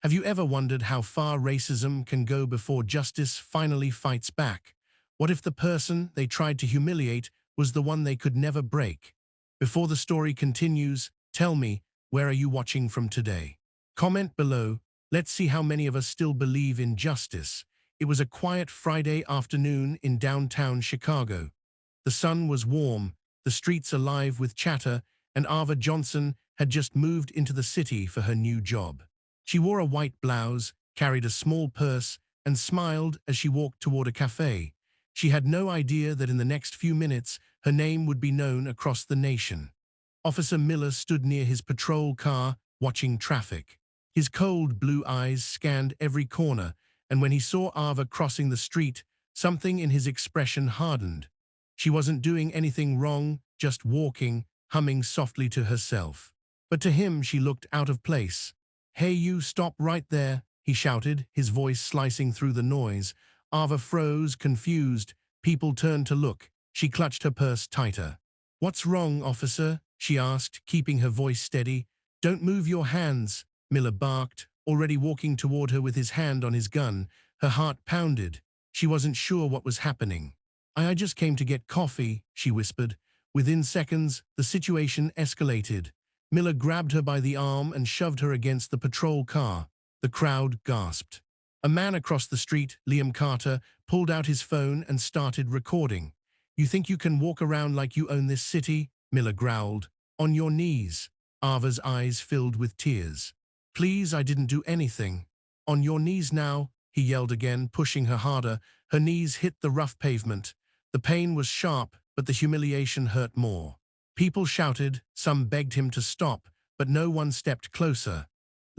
Have you ever wondered how far racism can go before justice finally fights back? What if the person they tried to humiliate was the one they could never break? Before the story continues, tell me, where are you watching from today? Comment below. Let's see how many of us still believe in justice. It was a quiet Friday afternoon in downtown Chicago. The sun was warm, the streets alive with chatter, and Ava Johnson had just moved into the city for her new job. She wore a white blouse, carried a small purse, and smiled as she walked toward a cafe. She had no idea that in the next few minutes, her name would be known across the nation. Officer Miller stood near his patrol car, watching traffic. His cold blue eyes scanned every corner, and when he saw Ava crossing the street, something in his expression hardened. She wasn't doing anything wrong, just walking, humming softly to herself. But to him, she looked out of place. "Hey, you, stop right there," he shouted, his voice slicing through the noise. Ava froze, confused. People turned to look. She clutched her purse tighter. "What's wrong, officer?" she asked, keeping her voice steady. "Don't move your hands," Miller barked, already walking toward her with his hand on his gun. Her heart pounded. She wasn't sure what was happening. I just came to get coffee," she whispered. Within seconds, the situation escalated. Miller grabbed her by the arm and shoved her against the patrol car. The crowd gasped. A man across the street, Liam Carter, pulled out his phone and started recording. "You think you can walk around like you own this city?" Miller growled. "On your knees." Ava's eyes filled with tears. "Please, I didn't do anything." "On your knees now," he yelled again, pushing her harder. Her knees hit the rough pavement. The pain was sharp, but the humiliation hurt more. People shouted, some begged him to stop, but no one stepped closer.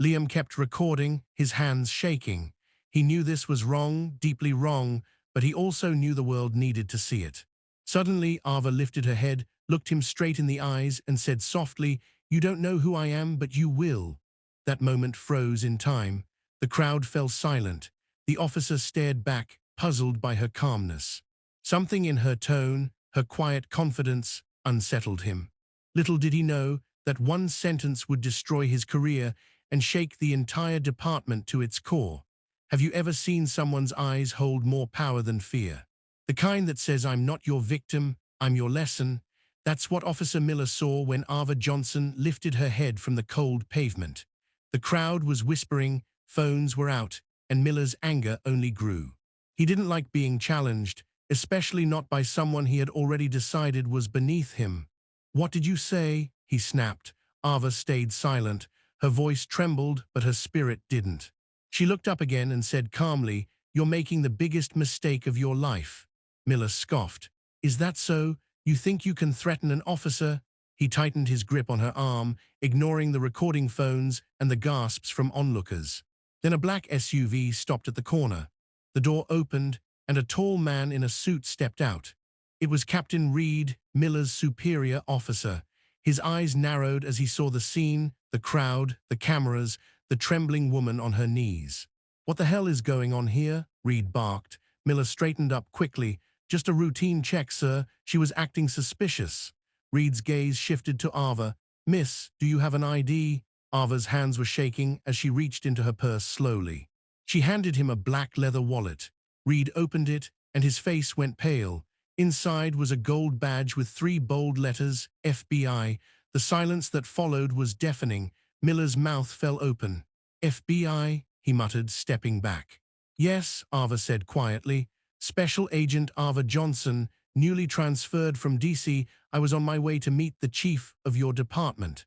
Liam kept recording, his hands shaking. He knew this was wrong, deeply wrong, but he also knew the world needed to see it. Suddenly, Ava lifted her head, looked him straight in the eyes, and said softly, "You don't know who I am, but you will." That moment froze in time. The crowd fell silent. The officer stared back, puzzled by her calmness. Something in her tone, her quiet confidence, unsettled him. Little did he know that one sentence would destroy his career and shake the entire department to its core. Have you ever seen someone's eyes hold more power than fear? The kind that says, "I'm not your victim, I'm your lesson." That's what Officer Miller saw when Ava Johnson lifted her head from the cold pavement. The crowd was whispering, phones were out, and Miller's anger only grew. He didn't like being challenged, especially not by someone he had already decided was beneath him. "What did you say?" he snapped. Ava stayed silent. Her voice trembled, but her spirit didn't. She looked up again and said calmly, "You're making the biggest mistake of your life." Miller scoffed. "Is that so? You think you can threaten an officer?" He tightened his grip on her arm, ignoring the recording phones and the gasps from onlookers. Then a black SUV stopped at the corner. The door opened, and a tall man in a suit stepped out. It was Captain Reed, Miller's superior officer. His eyes narrowed as he saw the scene, the crowd, the cameras, the trembling woman on her knees. "What the hell is going on here?" Reed barked. Miller straightened up quickly. "Just a routine check, sir." She was acting suspicious. Reed's gaze shifted to Ava. "Miss, do you have an ID?" Ava's hands were shaking as she reached into her purse slowly. She handed him a black leather wallet. Reed opened it, and his face went pale. Inside was a gold badge with 3 bold letters, FBI. The silence that followed was deafening. Miller's mouth fell open. "FBI?" he muttered, stepping back. "Yes," Ava said quietly. "Special Agent Ava Johnson, newly transferred from DC. I was on my way to meet the chief of your department."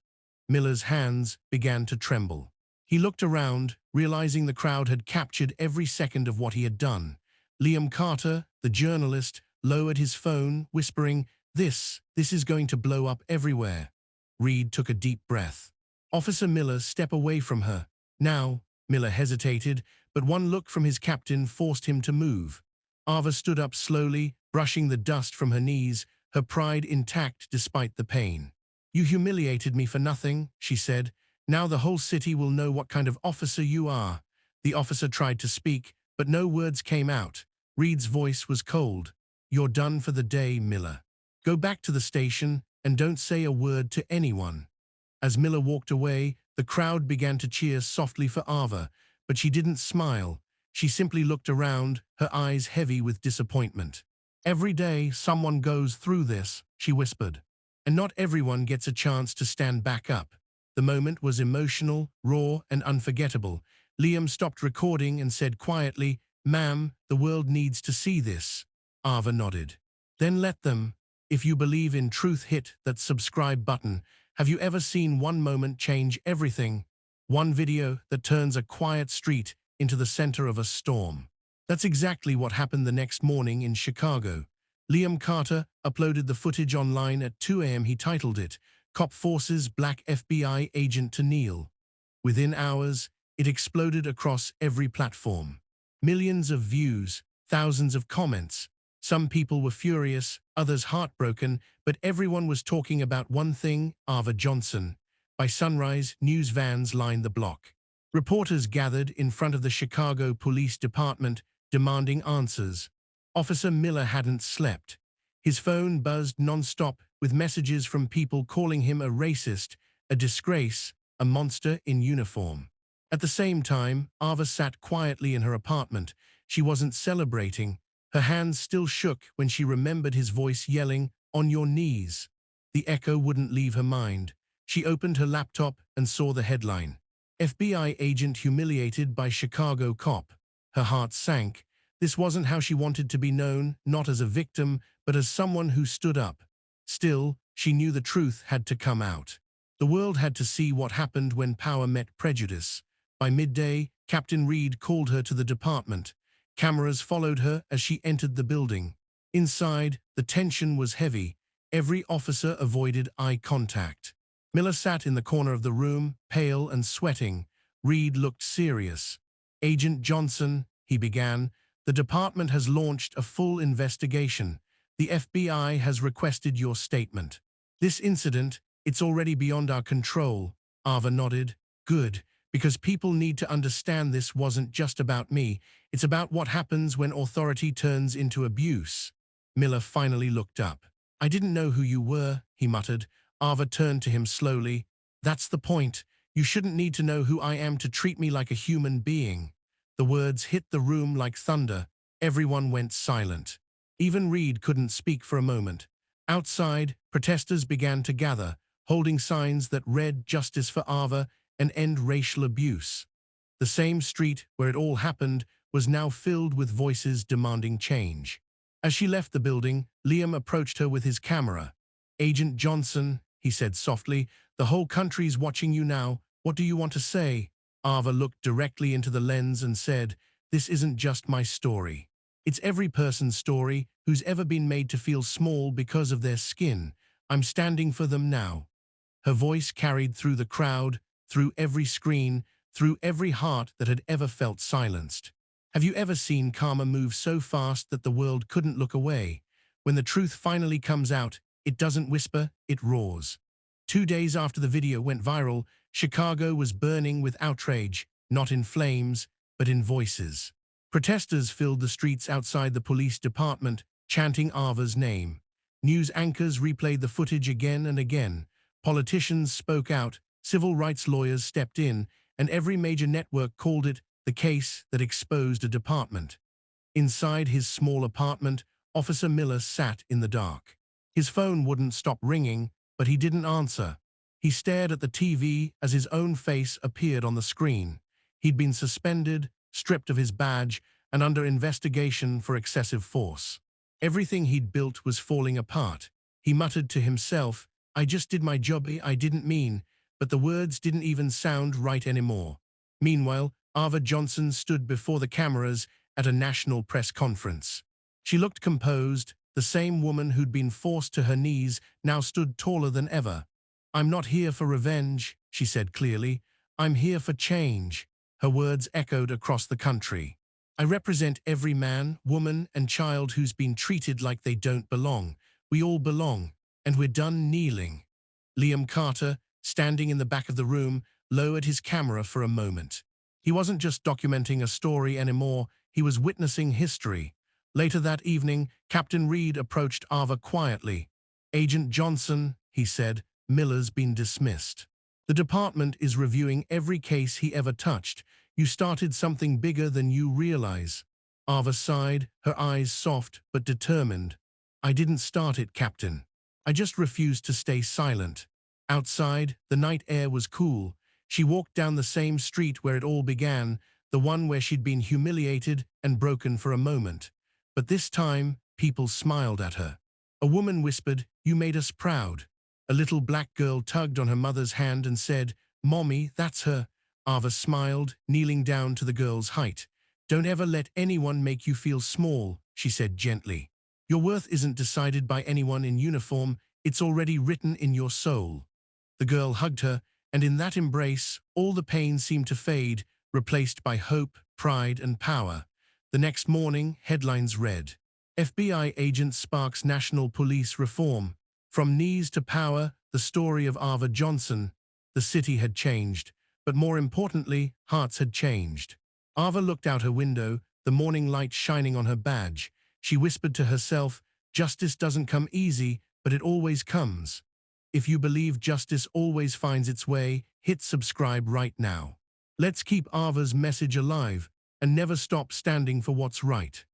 Miller's hands began to tremble. He looked around, realizing the crowd had captured every second of what he had done. Liam Carter, the journalist, lowered his phone, whispering, This is going to blow up everywhere." Reed took a deep breath. "Officer Miller, step away from her." "Now," Miller hesitated, but one look from his captain forced him to move. Ava stood up slowly, brushing the dust from her knees, her pride intact despite the pain. "You humiliated me for nothing," she said. "Now the whole city will know what kind of officer you are." The officer tried to speak, but no words came out. Reed's voice was cold. "You're done for the day, Miller. Go back to the station and don't say a word to anyone." As Miller walked away, the crowd began to cheer softly for Ava. but she didn't smile. She simply looked around, her eyes heavy with disappointment. "Every day someone goes through this," she whispered. "And not everyone gets a chance to stand back up." The moment was emotional, raw, and unforgettable. Liam stopped recording and said quietly, "Ma'am, the world needs to see this." Ava nodded. "Then let them. If you believe in truth, hit that subscribe button." Have you ever seen one moment change everything? One video that turns a quiet street into the center of a storm. That's exactly what happened the next morning in Chicago. Liam Carter uploaded the footage online at 2 a.m. He titled it, "Cop Forces Black FBI Agent to Kneel." Within hours, it exploded across every platform. Millions of views, thousands of comments. Some people were furious, others heartbroken, but everyone was talking about one thing: Ava Johnson. By sunrise, news vans lined the block. Reporters gathered in front of the Chicago Police Department, demanding answers. Officer Miller hadn't slept. His phone buzzed non-stop with messages from people calling him a racist, a disgrace, a monster in uniform. At the same time, Ava sat quietly in her apartment. She wasn't celebrating. Her hands still shook when she remembered his voice yelling, "On your knees." The echo wouldn't leave her mind. She opened her laptop and saw the headline, "FBI Agent Humiliated by Chicago Cop." Her heart sank. This wasn't how she wanted to be known, not as a victim, but as someone who stood up. Still, she knew the truth had to come out. The world had to see what happened when power met prejudice. By midday, Captain Reed called her to the department. Cameras followed her as she entered the building. Inside, the tension was heavy. Every officer avoided eye contact. Miller sat in the corner of the room, pale and sweating. Reed looked serious. "Agent Johnson," he began, "the department has launched a full investigation. The FBI has requested your statement. This incident, it's already beyond our control." Ava nodded. "Good, because people need to understand this wasn't just about me. It's about what happens when authority turns into abuse." Miller finally looked up. "I didn't know who you were," he muttered. Ava turned to him slowly. "That's the point. You shouldn't need to know who I am to treat me like a human being." The words hit the room like thunder. Everyone went silent. Even Reed couldn't speak for a moment. Outside, protesters began to gather, holding signs that read "Justice for Ava" and "End Racial Abuse." The same street where it all happened was now filled with voices demanding change. As she left the building, Liam approached her with his camera. "Agent Johnson," he said softly, "the whole country's watching you now. What do you want to say?" Ava looked directly into the lens and said, "This isn't just my story. It's every person's story who's ever been made to feel small because of their skin. I'm standing for them now." Her voice carried through the crowd, through every screen, through every heart that had ever felt silenced. Have you ever seen karma move so fast that the world couldn't look away? When the truth finally comes out, it doesn't whisper, it roars. 2 days after the video went viral, Chicago was burning with outrage, not in flames, but in voices. Protesters filled the streets outside the police department, chanting Ava's name. News anchors replayed the footage again and again. Politicians spoke out, civil rights lawyers stepped in, and every major network called it the case that exposed a department. Inside his small apartment, Officer Miller sat in the dark. His phone wouldn't stop ringing, but he didn't answer. He stared at the TV as his own face appeared on the screen. He'd been suspended, stripped of his badge, and under investigation for excessive force. Everything he'd built was falling apart. He muttered to himself, "I just did my job, I didn't mean," but the words didn't even sound right anymore. Meanwhile, Ava Johnson stood before the cameras at a national press conference. She looked composed. The same woman who'd been forced to her knees now stood taller than ever. "I'm not here for revenge," she said clearly. "I'm here for change." Her words echoed across the country. "I represent every man, woman, and child who's been treated like they don't belong. We all belong, and we're done kneeling." Liam Carter, standing in the back of the room, lowered his camera for a moment. He wasn't just documenting a story anymore, he was witnessing history. Later that evening, Captain Reed approached Ava quietly. "Agent Johnson," he said, "Miller's been dismissed. The department is reviewing every case he ever touched. You started something bigger than you realize. Ava sighed, her eyes soft but determined. I didn't start it, Captain. I just refused to stay silent. Outside, the night air was cool. She walked down the same street where it all began, the one where she'd been humiliated and broken for a moment. But this time, people smiled at her. A woman whispered, "You made us proud." A little black girl tugged on her mother's hand and said, "Mommy, that's her." Ava smiled, kneeling down to the girl's height. "Don't ever let anyone make you feel small," she said gently. "Your worth isn't decided by anyone in uniform, it's already written in your soul." The girl hugged her, and in that embrace, all the pain seemed to fade, replaced by hope, pride, and power. The next morning, headlines read, FBI agent sparks national police reform. From knees to power, the story of Ava Johnson. The city had changed, but more importantly, hearts had changed. Ava looked out her window, the morning light shining on her badge. She whispered to herself, "Justice doesn't come easy, but it always comes." If you believe justice always finds its way, hit subscribe right now. Let's keep Ava's message alive and never stop standing for what's right.